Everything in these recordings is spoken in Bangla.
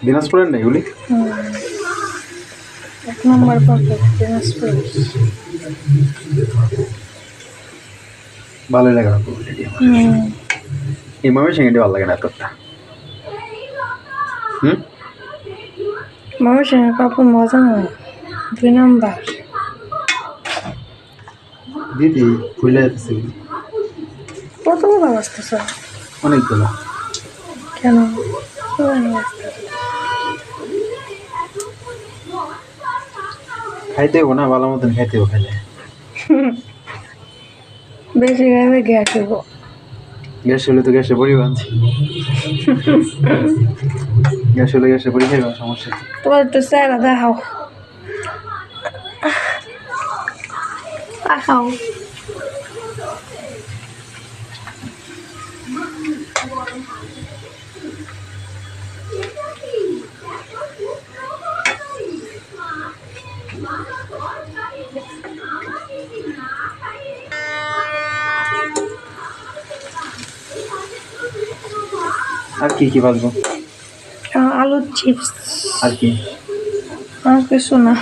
দিনাজপুরের না এগুলি? এক নম্বর পাপড় দিনাজপুর। ভালোই লাগে না এই ময়মনসিংহে ভালো লাগে না এতটা। ময়মনসিংহের পাপড় মজা নয়, 2 নম্বর। দিদি ফুলে যেতেছে কতগুলো বাজতেছ? অনেকগুলো। কেন খাইতে হবো না, ভালো মতন খাইতে হবো, খাইলে বেশি খাইলে গ্যাস হইব। গ্যাস হলে তো গ্যাসে বড়ি বানছি, গ্যাস হলে গ্যাসে বড়ি খাইবা, সমস্যা কি? তোমার তো চেহারা দেখাও, দেখাও। আর কি কি বাজবো? আলুর চিপস। আর কি? আর কিছু না।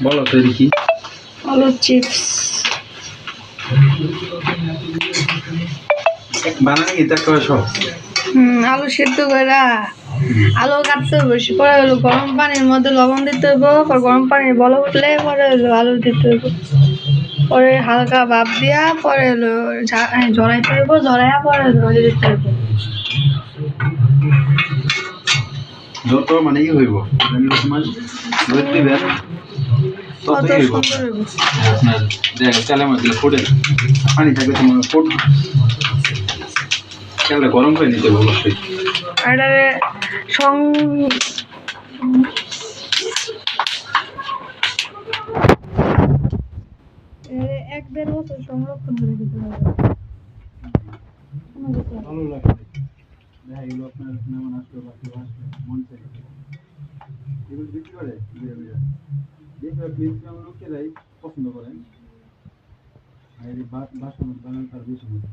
বলো তো দেখি। আলুর চিপস বানানি এটা করে সব। আলু সিদ্ধ করে আলু কাটতে হবে, পরে হলো গরম পানির মধ্যে লবণ দিতে হইব, পরে গরম পানির বলক উঠলে পরে হলো আলু দিতে হইব, পরে হালকা ভাপ দিয়া পরে হলো ঝরাইতে হইব, ঝরাইয়া পরে হলো দিতে হইব। যত মানে ই হইব তোমার দুধ দিবেন তত হইব। আপনার দেখো তেলের মধ্যে ফুটে পানি থাকবে, তোমার ফুট তেলটা গরম করে নিতে হবে অবশ্যই। এটারে এক দেড় বছর সংরক্ষণ করে দিতে হবে। ভালো লাগে দেখা এগুলো আপনার মেহমান আসবে বা কেউ আসবে মন চাই এগুলো বিক্রি করে বেশিরভাগ ম্যাক্সিমাম লোকেরাই পছন্দ করেন। আর এই বাসন বানান তার বেশি মজা।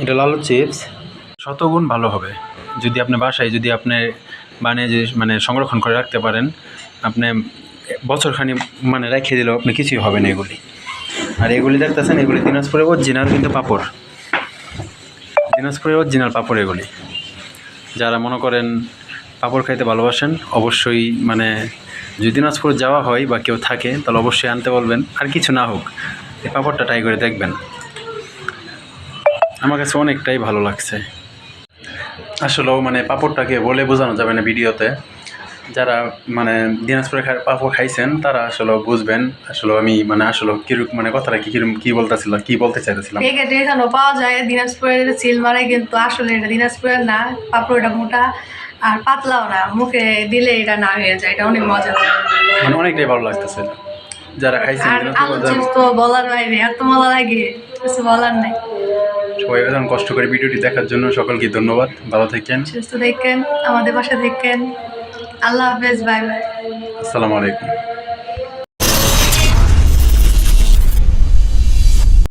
এটা লালু চিপস শতগুণ ভালো হবে যদি আপনি বাসায় যদি আপনি বানিয়ে যে মানে সংরক্ষণ করে রাখতে পারেন। আপনি বছরখানি মানে রেখে দিলেও আপনি কিছুই হবে না এগুলি। আর এগুলি দেখতেছেন এগুলি দিনাজপুরের অরিজিনাল কিন্তু পাপড়, দিনাজপুরের অরিজিনাল পাপড় এগুলি। যারা মনে করেন পাপড় খাইতে ভালোবাসেন অবশ্যই মানে যদি দিনাজপুর যাওয়া হয় বা কেউ থাকে তাহলে অবশ্যই আনতে বলবেন। আর কিছু না হোক এই পাপড়টা ট্রাই করে দেখবেন, আমার কাছে অনেকটাই ভালো লাগছে। আসলেও মানে পাপড়টাকে বলে বোঝানো যাবে না ভিডিওতে। যারা মানে দিনাজপুরে পাপড় খাইছেন তারা আসলে বুঝবেন আসলে আমি মানে আসলে কিরকম মানে কথাটা কি বলতেছিলাম, কি বলতে চাইতেছিলাম। প্যাকেটে এখানেও পাওয়া যায় দিনাজপুরের সিল মারাই, কিন্তু আসলে এটা দিনাজপুরের না। পাপড়টা মোটা আর পাতলাও না, মুখে দিলে এটা না হয়ে যায়, এটা অনেক মজা, মানে অনেকটাই ভালো লাগতেছে যারা খাইছেন। আর আলু চিপস তো বলার বাইরে, এত মজা লাগে কিছু বলার নাই। সবাই এখন কষ্ট করে ভিডিওটি দেখার জন্য সকলকে ধন্যবাদ। ভালো থাকেন, সুস্থ থাকেন, আমাদের পাশে থাকেন। আল্লাহ হাফেজ, বাই বাই, আসসালামু আলাইকুম।